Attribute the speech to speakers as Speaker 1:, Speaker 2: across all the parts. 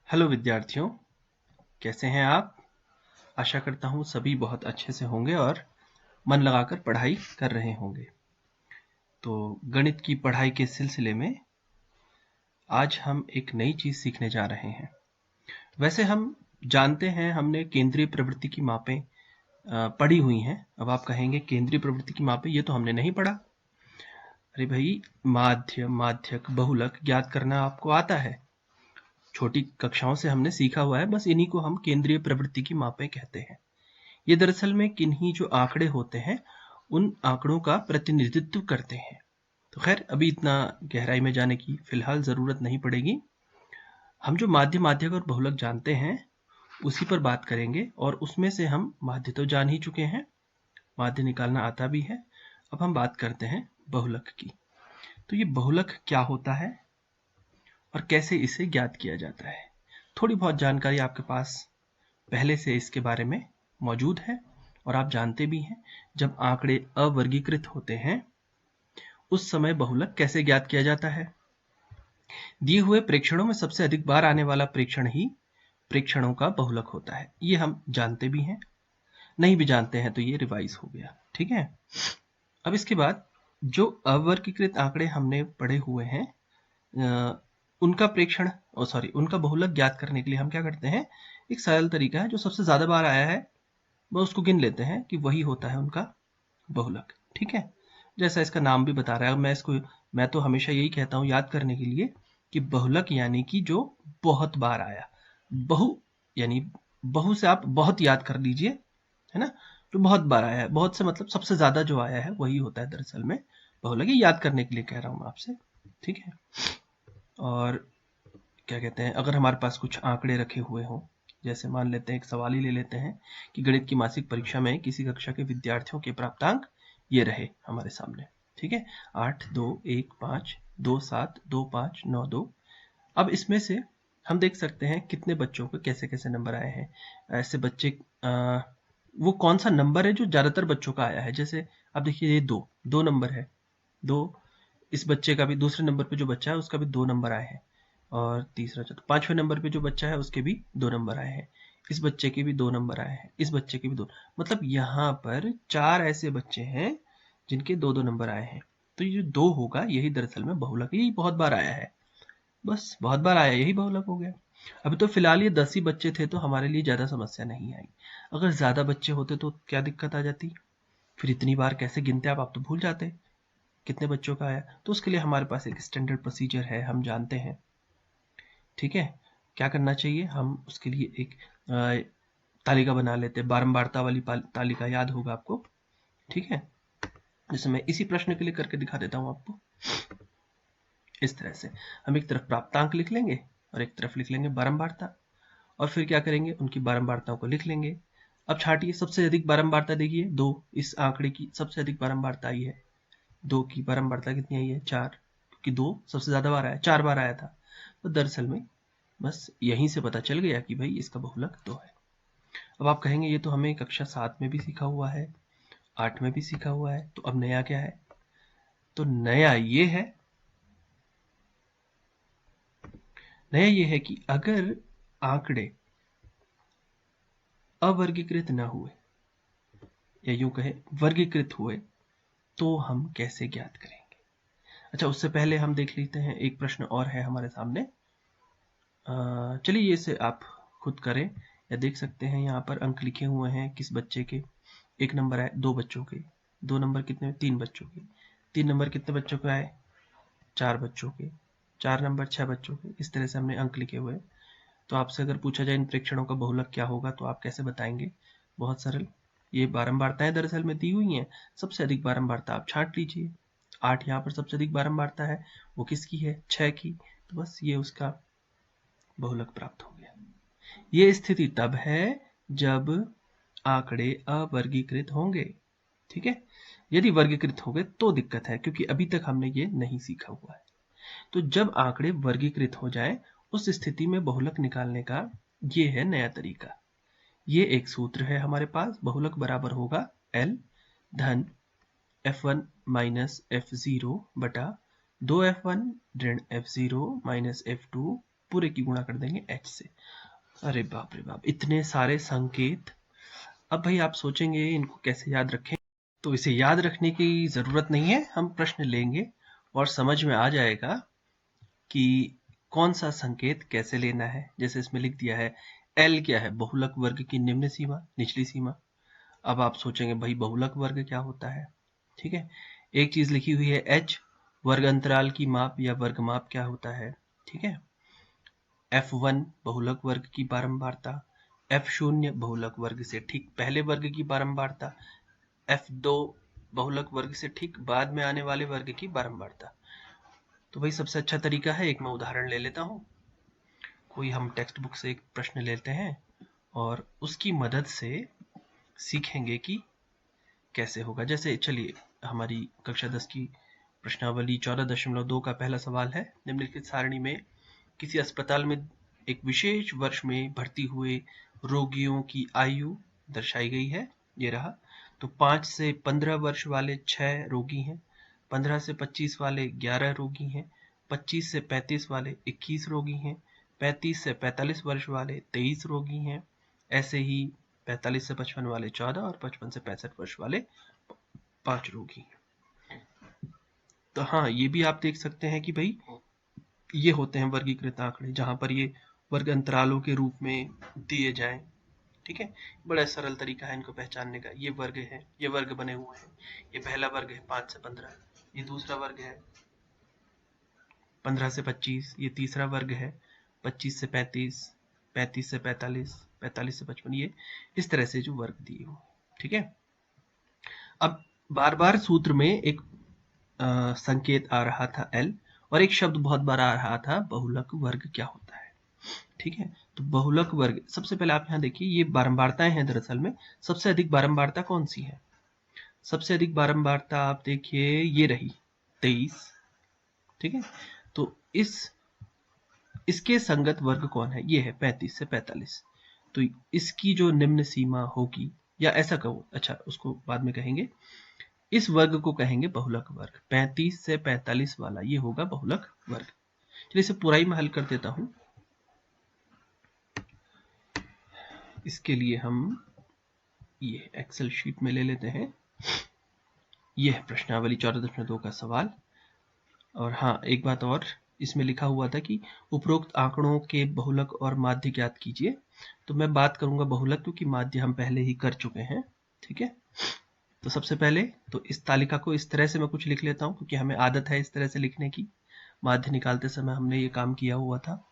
Speaker 1: Hello विद्यार्थियों, कैसे हैं आप? आशा करता हूँ सभी बहुत अच्छे से होंगे और मन लगाकर पढ़ाई कर रहे होंगे। तो गणित की पढ़ाई के सिलसिले में आज हम एक नई चीज़ सीखने जा रहे हैं। वैसे हम जानते हैं, हमने केंद्रीय प्रवृत्ति की मापें पढ़ी हुई हैं। अब आप कहेंगे केंद्रीय प्रवृत्ति की मापें, ये तो हमने नहीं पढ़ा। अरे भाई, माध्य, माध्यक, बहुलक ज्ञात करना आपको आता है, छोटी कक्षाओं से हमने सीखा हुआ है। बस इन्हीं को हम केंद्रीय प्रवृत्ति की मापें कहते हैं। ये दरअसल में किन्हीं जो आंकड़े होते हैं उन आंकड़ों का प्रतिनिधित्व करते हैं। तो खैर, अभी इतना गहराई में जाने की फिलहाल जरूरत नहीं पड़ेगी। हम जो माध्य, माध्यक और बहुलक जानते हैं उसी पर बात करेंगे, और उसमें से हम माध्य तो जान ही चुके हैं, माध्य निकालना आता भी है। अब हम बात करते हैं बहुलक की। तो ये बहुलक क्या होता है और कैसे इसे ज्ञात किया जाता है, थोड़ी बहुत जानकारी आपके पास पहले से इसके बारे में मौजूद है और आप जानते भी हैं। जब आंकड़े अवर्गीकृत होते हैं उस समय बहुलक कैसे ज्ञात किया जाता है। दिए हुए प्रेक्षणों में सबसे अधिक बार आने वाला प्रेक्षण ही प्रेक्षणों का बहुलक होता है। ये हम जानते भी हैं, नहीं भी जानते हैं तो ये रिवाइज हो गया, ठीक है। अब इसके बाद जो अवर्गीकृत आंकड़े हमने पढ़े हुए हैं, उनका प्रेक्षण उनका बहुलक ज्ञात करने के लिए हम क्या करते हैं, एक सरल तरीका है। जो सबसे ज्यादा बार आया है वह उसको गिन लेते हैं कि वही होता है उनका बहुलक, ठीक है। जैसा इसका नाम भी बता रहा है, मैं तो हमेशा यही कहता हूँ याद करने के लिए कि बहुलक यानी कि जो बहुत बार आया। बहु यानी बहु से आप बहुत याद कर लीजिए, है ना। जो बहुत बार आया है, बहुत से मतलब सबसे ज्यादा जो आया है वही होता है दरअसल में बहुलक। ये याद करने के लिए कह रहा हूँ मैं आपसे, ठीक है। और क्या कहते हैं, अगर हमारे पास कुछ आंकड़े रखे हुए हों, जैसे मान लेते हैं, एक सवाल ही ले लेते हैं कि गणित की मासिक परीक्षा में किसी कक्षा के विद्यार्थियों के प्राप्तांक ये रहे हमारे सामने, ठीक है। 8, 2, 1, 5, 2, 7, 2, 5, 9, 2। अब इसमें से हम देख सकते हैं कितने बच्चों को कैसे कैसे नंबर आए हैं। ऐसे बच्चे वो कौन सा नंबर है जो ज्यादातर बच्चों का आया है। जैसे अब देखिए, ये दो दो नंबर है, दो। इस बच्चे का भी, दूसरे नंबर पे जो बच्चा है उसका भी 2 नंबर आए हैं, और तीसरा चौथा पांचवें नंबर पे जो बच्चा है उसके भी 2 नंबर आए हैं। इस बच्चे के भी 2 नंबर आए हैं, इस बच्चे के भी 2। मतलब यहाँ पर 4 ऐसे बच्चे हैं जिनके 2-2 नंबर आए हैं। तो ये जो 2 होगा यही दरअसल में बहुलक है। यही बहुत बार आया है, बस बहुत बार आया, यही बहुलक हो गया। अभी तो फिलहाल ये 10 ही बच्चे थे तो हमारे लिए ज्यादा समस्या नहीं आई। अगर ज्यादा बच्चे होते तो क्या दिक्कत आ जाती, फिर इतनी बार कैसे गिनते आप तो भूल जाते कितने बच्चों का आया। तो उसके लिए हमारे पास एक स्टैंडर्ड प्रोसीजर है, हम जानते हैं, ठीक है। क्या करना चाहिए, हम उसके लिए एक तालिका बना लेते हैं, बारंबारता वाली तालिका, याद होगा आपको, ठीक है। जैसे मैं इसी प्रश्न के लिए करके दिखा देता हूं आपको। इस तरह से हम एक तरफ प्राप्तांक लिख लेंगे और एक तरफ लिख लेंगे बारंबारता, और फिर क्या करेंगे, उनकी बारंबारताओं को लिख लेंगे। अब छाटिए, सबसे अधिक बारंबारता देखिए 2, इस आंकड़े की सबसे अधिक बारंबारता आई है। 2 की बारंबारता कितनी आई है, 4, क्योंकि 2 सबसे ज्यादा बार आया, 4 बार आया था। तो दरअसल में बस यहीं से पता चल गया कि भाई इसका बहुलक 2 है। अब आप कहेंगे ये तो हमें कक्षा 7 में भी सीखा हुआ है, 8 में भी सीखा हुआ है, तो अब नया क्या है। तो नया ये है कि अगर आंकड़े अवर्गीकृत न हुए, या यूं कहे वर्गीकृत हुए, तो हम कैसे ज्ञात करेंगे। अच्छा, उससे पहले हम देख लेते हैं, एक प्रश्न और है हमारे सामने। चलिए ये से आप खुद करें या देख सकते हैं। यहाँ पर अंक लिखे हुए हैं किस बच्चे के। एक नंबर आए 2 बच्चों के, 2 नंबर कितने, 3 बच्चों के, 3 नंबर कितने बच्चों के आए, 4 बच्चों के, 4 नंबर 6 बच्चों के। इस तरह से हमने अंक लिखे हुए हैं। तो आपसे अगर पूछा जाए इन प्रेक्षणों का बहुलक क्या होगा, तो आप कैसे बताएंगे। बहुत सरल, ये बारंबारताएं दरअसल में दी हुई हैं। सबसे अधिक बारंबारता आप छांट लीजिए। 8 यहाँ पर सबसे अधिक बारंबारता है, वो किसकी है, 6 की। तो बस ये उसका बहुलक प्राप्त हो गया। ये स्थिति तब है जब आंकड़े अवर्गीकृत होंगे, ठीक है। यदि वर्गीकृत होंगे तो दिक्कत है, क्योंकि अभी तक हमने ये नहीं सीखा हुआ है। तो जब आंकड़े वर्गीकृत हो जाए उस स्थिति में बहुलक निकालने का ये है नया तरीका। ये एक सूत्र है हमारे पास, बहुलक बराबर होगा L धन F1 माइनस F0 बटा 2F1 ऋण F0 माइनस F2 पूरे की गुणा कर देंगे h से। अरे बाप रे बाप, इतने सारे संकेत। अब भाई आप सोचेंगे इनको कैसे याद रखें, तो इसे याद रखने की जरूरत नहीं है, हम प्रश्न लेंगे और समझ में आ जाएगा कि कौन सा संकेत कैसे लेना है। जैसे इसमें लिख दिया है L क्या है, बहुलक वर्ग की निम्न सीमा, निचली सीमा। अब आप सोचेंगे भाई बहुलक वर्ग क्या होता है, ठीक है। एक चीज लिखी हुई है H, वर्ग अंतराल की माप या वर्ग माप क्या होता है, ठीक है। F1 बहुलक वर्ग की बारंबारता, F0 बहुलक वर्ग से ठीक पहले वर्ग की बारंबारता, F2 बहुलक वर्ग से ठीक बाद में आने वाले वर्ग की बारंबारता। तो भाई सबसे अच्छा तरीका है, एक मैं उदाहरण ले लेता हूं। कोई हम टेक्स्ट बुक से एक प्रश्न लेते हैं और उसकी मदद से सीखेंगे कि कैसे होगा। जैसे चलिए हमारी कक्षा 10 की प्रश्नावली 14.2 का पहला सवाल है, निम्नलिखित सारणी में किसी अस्पताल में एक विशेष वर्ष में भर्ती हुए रोगियों की आयु दर्शाई गई है। ये रहा। तो 5 से 15 वर्ष वाले 6 रोगी हैं, 15 से 25 वाले 11 रोगी हैं, 25 से 35 वाले 21 रोगी हैं, 35 से 45 वर्ष वाले 23 रोगी हैं, ऐसे ही 45 से 55 वाले 14 और 55 से 65 वर्ष वाले 5 रोगी। तो हाँ, ये भी आप देख सकते हैं कि भाई ये होते हैं वर्गीकृत आंकड़े, जहां पर ये वर्ग अंतरालों के रूप में दिए जाएं, ठीक है। बड़ा सरल तरीका है इनको पहचानने का। ये वर्ग है, ये वर्ग बने हुए हैं। ये पहला वर्ग है 5 से 15, ये दूसरा वर्ग है 15 से 25, ये तीसरा वर्ग है 25 से 35, 35 से 45, 45 से 55, ये इस तरह से जो वर्ग दिए हो, ठीक है। अब बार बार सूत्र में एक संकेत आ रहा था L, और एक शब्द बहुत बार आ रहा था बहुलक वर्ग क्या होता है, ठीक है। तो बहुलक वर्ग, सबसे पहले आप यहाँ देखिए, ये बारंबारताएं हैं। दरअसल में सबसे अधिक बारंबारता कौन सी है? सबसे अधिक बारंबारता आप देखिए ये रही 23, ठीक है। तो इसके संगत वर्ग कौन है? ये है 35 से 45। तो इसकी जो निम्न सीमा होगी, या ऐसा कहो, अच्छा उसको बाद में कहेंगे, इस वर्ग को कहेंगे बहुलक वर्ग। 35 से 45 वाला ये होगा बहुलक वर्ग। चलिए इसे पूरा ही मैं हल कर देता हूं। इसके लिए हम ये एक्सेल शीट में ले लेते हैं। यह है प्रश्नावली 14.2 का सवाल। और हाँ, एक बात और, इसमें लिखा हुआ था कि उपरोक्त आंकड़ों के बहुलक और माध्य ज्ञात कीजिए। तो मैं बात करूंगा बहुलक, क्योंकि माध्य हम पहले ही कर चुके हैं, ठीक है। तो सबसे पहले तो इस तालिका को इस तरह से मैं कुछ लिख लेता हूं, क्योंकि हमें आदत है इस तरह से लिखने की। माध्य निकालते समय हमने ये काम किया हुआ था।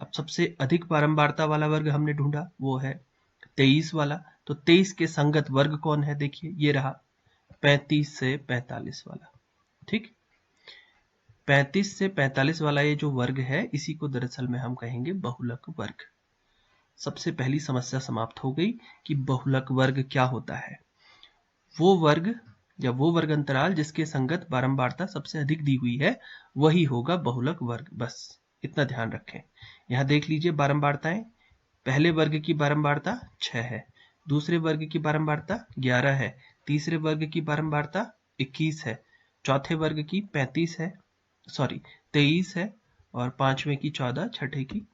Speaker 1: अब सबसे अधिक बारंबारता वाला वर्ग हमने ढूंढा, वो है 23 वाला। तो 23 के संगत वर्ग कौन है? देखिए ये रहा 35 से 45 वाला, ठीक। 35 से 45 वाला ये जो वर्ग है, इसी को दरअसल में हम कहेंगे बहुलक वर्ग। सबसे पहली समस्या समाप्त हो गई कि बहुलक वर्ग क्या होता है। वो वर्ग या वो वर्ग अंतराल जिसके संगत बारंबारता सबसे अधिक दी हुई है, वही होगा बहुलक वर्ग। बस इतना ध्यान रखें। यहां देख लीजिए बारंबारताएं। पहले वर्ग की बारंबारता 6 है, दूसरे वर्ग की बारंबारता 11 है, तीसरे वर्ग की बारंबारता 21 है, चौथे वर्ग की 35 है, सॉरी 23 है, और पांचवें की 14, छठे की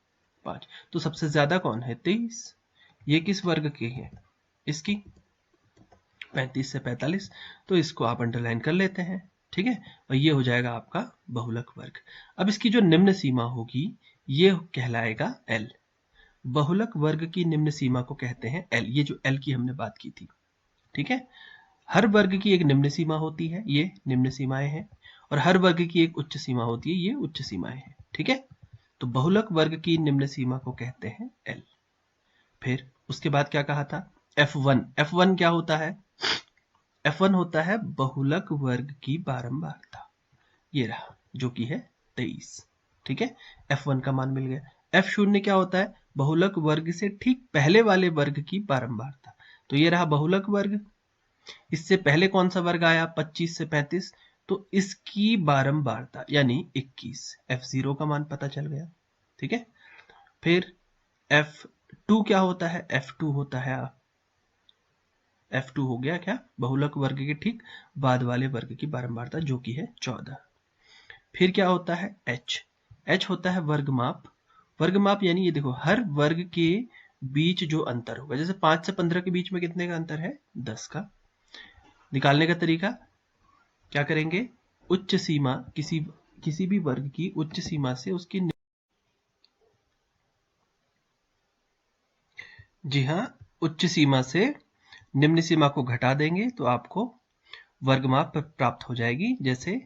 Speaker 1: 5। तो सबसे ज्यादा कौन है? 23। ये किस वर्ग के हैं? इसकी 35 से 45। तो इसको आप अंडरलाइन कर लेते हैं, ठीक है। और ये हो जाएगा आपका बहुलक वर्ग। अब इसकी जो निम्न सीमा होगी, ये कहलाएगा L। बहुलक वर्ग की निम्न सीमा को कहते हैं L। ये जो L की हमने बात की थी, ठीक है। हर वर्ग की एक निम्न सीमा होती है, ये निम्न सीमाएं हैं, और हर वर्ग की एक उच्च सीमा होती है, ये उच्च सीमाएं हैं, ठीक है। तो बहुलक वर्ग की निम्न सीमा को कहते हैं L। फिर उसके बाद क्या कहा था? F1। F1 क्या होता है? F1 होता है बहुलक वर्ग की बारंबारता। ये रहा, जो कि है 23, ठीक है। F1 का मान मिल गया। F0 क्या होता है? बहुलक वर्ग से ठीक पहले वाले वर्ग की बारंबारता। तो ये रहा बहुलक वर्ग। इससे पहले कौन सा वर्ग आया? 25 से 35। तो इसकी बारंबारता यानी 21। F0 का मान पता चल गया, ठीक है। फिर F2 क्या होता है? F2 होता है, F2 हो गया क्या? बहुलक वर्ग के ठीक बाद वाले वर्ग की बारंबारता, जो कि है 14। फिर क्या होता है? H। H होता है वर्ग माप। वर्गमाप यानी ये देखो, हर वर्ग के बीच जो अंतर होगा, जैसे 5 से 15 के बीच में कितने का अंतर है? 10 का। निकालने का तरीका क्या करेंगे? उच्च सीमा, किसी भी वर्ग की उच्च सीमा से उसकी, जी हाँ, उच्च सीमा से निम्न सीमा को घटा देंगे तो आपको वर्गमाप प्राप्त हो जाएगी। जैसे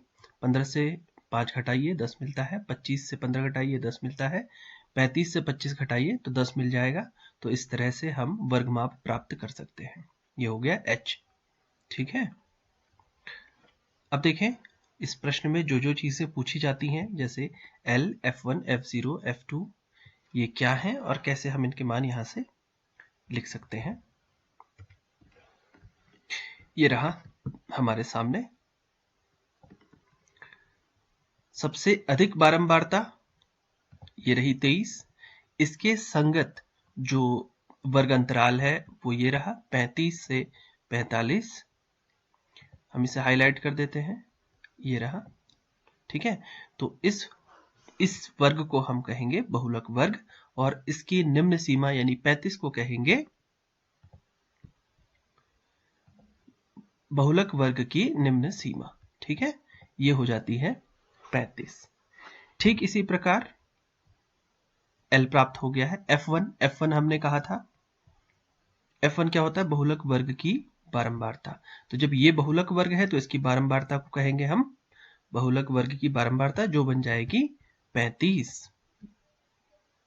Speaker 1: 15 से 5 घटाइए 10 मिलता है, 25 से 15 घटाइए 10 मिलता है, 35 से 25 घटाइए तो 10 मिल जाएगा। तो इस तरह से हम वर्गमाप प्राप्त कर सकते हैं। ये हो गया h। ठीक है, अब देखें इस प्रश्न में जो जो चीजें पूछी जाती हैं, जैसे L, F1, F0, F2, ये क्या है और कैसे हम इनके मान यहां से लिख सकते हैं। ये रहा हमारे सामने। सबसे अधिक बारंबारता ये रही 23, इसके संगत जो वर्ग अंतराल है वो ये रहा 35 से 45। हम इसे हाईलाइट कर देते हैं, ये रहा। ठीक है, तो इस वर्ग को हम कहेंगे बहुलक वर्ग, और इसकी निम्न सीमा यानी 35 को कहेंगे बहुलक वर्ग की निम्न सीमा। ठीक है, ये हो जाती है 35। ठीक इसी प्रकार L प्राप्त हो गया है। F1 हमने कहा था, F1 क्या होता है? बहुलक वर्ग की बारंबारता। तो जब ये बहुलक वर्ग है तो इसकी बारंबारता को कहेंगे हम बहुलक वर्ग की बारंबारता, जो बन जाएगी 35,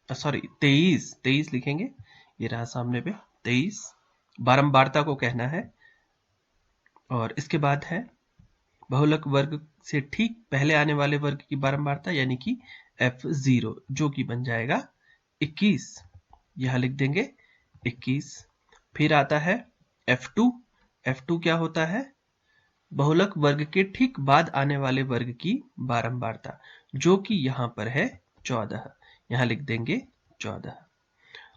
Speaker 1: सॉरी 23 लिखेंगे। ये रहा सामने पे 23, बारंबारता को कहना है। और इसके बाद है बहुलक वर्ग से ठीक पहले आने वाले वर्ग की बारंबारता यानी कि F0, जो कि बन जाएगा 21। यहां लिख देंगे 21। फिर आता है F2 क्या होता है? बहुलक वर्ग के ठीक बाद आने वाले वर्ग की बारंबारता, जो कि यहां पर है 14। यहां लिख देंगे 14।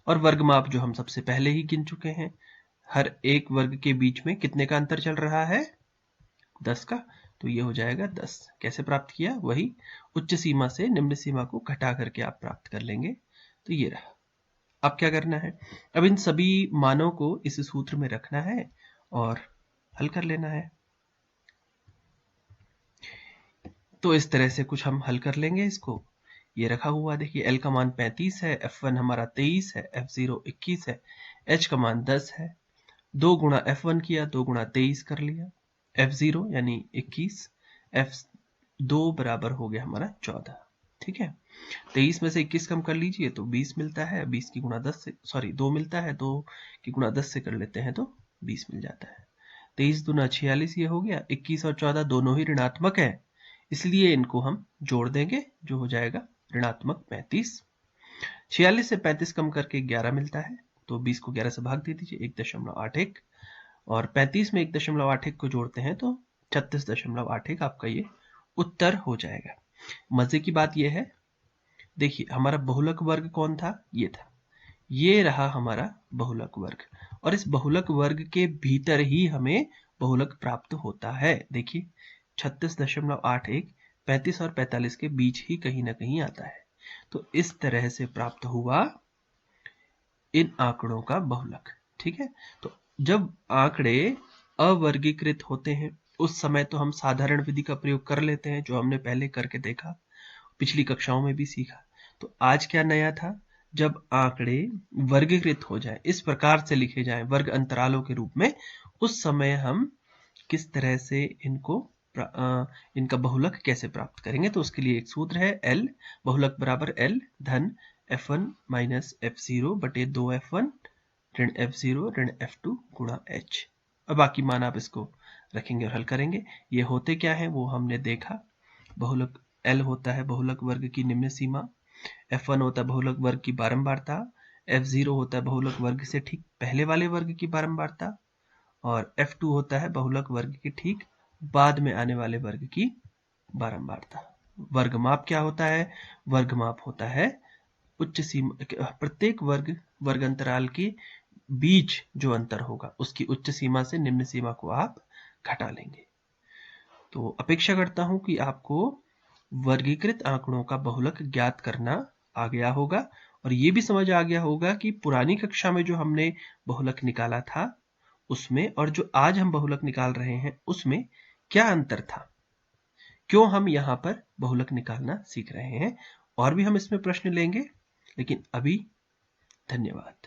Speaker 1: और वर्गमाप जो हम सबसे पहले ही गिन चुके हैं, हर एक वर्ग के बीच में कितने का अंतर चल रहा है? 10 का। तो ये हो जाएगा 10। कैसे प्राप्त किया? वही उच्च सीमा से निम्न सीमा को घटा करके आप प्राप्त कर लेंगे। तो ये रहा। अब क्या करना है? अब इन सभी मानों को इस सूत्र में रखना है और हल कर लेना है। तो इस तरह से कुछ हम हल कर लेंगे इसको। ये रखा हुआ देखिए, L का मान 35 है, F1 हमारा 23 है, F0 21 है, H का मान 10 है। 2 गुणा F1 किया, 2 गुणा 23 कर लिया, F0 यानी 21, F2 बराबर हो गया हमारा 14। ठीक है, 23 में से 21 कम कर लीजिए तो 20 मिलता है। 20 की गुणा 10 से, सॉरी 2 मिलता है, 2 की गुणा 10 से कर लेते हैं तो 20 मिल जाता है। 23 दूना 46 ये हो गया। 21 और 14 दोनों ही ऋणात्मक है, इसलिए इनको हम जोड़ देंगे, जो हो जाएगा ऋणात्मक 35। 46 से 35 कम करके 11 मिलता है, तो 20 को 11 से भाग दे दीजिए, 1.81। और 35 में 1.81 को जोड़ते हैं तो 36.81 आपका ये उत्तर हो जाएगा। मजे की बात यह है, देखिए हमारा बहुलक वर्ग कौन था? ये था। ये रहा हमारा बहुलक वर्ग, और इस बहुलक वर्ग के भीतर ही हमें बहुलक प्राप्त होता है। देखिए 36.81 35 और 45 के बीच ही कहीं ना कहीं आता है। तो इस तरह से प्राप्त हुआ इन आंकड़ों का बहुलक। ठीक है, तो जब आंकड़े अवर्गीकृत होते हैं उस समय तो हम साधारण विधि का प्रयोग कर लेते हैं, जो हमने पहले करके देखा, पिछली कक्षाओं में भी सीखा। तो आज क्या नया था? जब आंकड़े वर्गीकृत हो जाए, इस प्रकार से लिखे जाएं वर्ग अंतरालों के रूप में, उस समय हम किस तरह से इनका बहुलक कैसे प्राप्त करेंगे। तो उसके लिए एक सूत्र है, L बहुलक बराबर L धन F1 माइनस F0 बटे 2F1 ऋण F0 ऋण F2 गुणा H। अब बाकी मान आप इसको रखेंगे और हल करेंगे। ये होते क्या है वो हमने देखा। बहुलक L होता है बहुलक वर्ग की निम्न सीमा, F1 होता है बहुलक वर्ग की बारंबारता, F0 होता है बहुलक वर्ग से ठीक पहले वाले वर्ग की बारंबारता, और F2 होता है बहुलक वर्ग के ठीक बाद में आने वाले वर्ग की बारंबारता। वर्गमाप क्या होता है? वर्गमाप होता है उच्च सीमा, प्रत्येक वर्ग अंतराल के बीच जो अंतर होगा उसकी उच्च सीमा से निम्न सीमा को आप घटा लेंगे। तो अपेक्षा करता हूं कि आपको वर्गीकृत आंकड़ों का बहुलक ज्ञात करना आ गया होगा और ये भी समझ आ गया होगा कि पुरानी कक्षा में जो हमने बहुलक निकाला था उसमें और जो आज हम बहुलक निकाल रहे हैं उसमें क्या अंतर था, क्यों हम यहाँ पर बहुलक निकालना सीख रहे हैं। और भी हम इसमें प्रश्न लेंगे, लेकिन अभी धन्यवाद।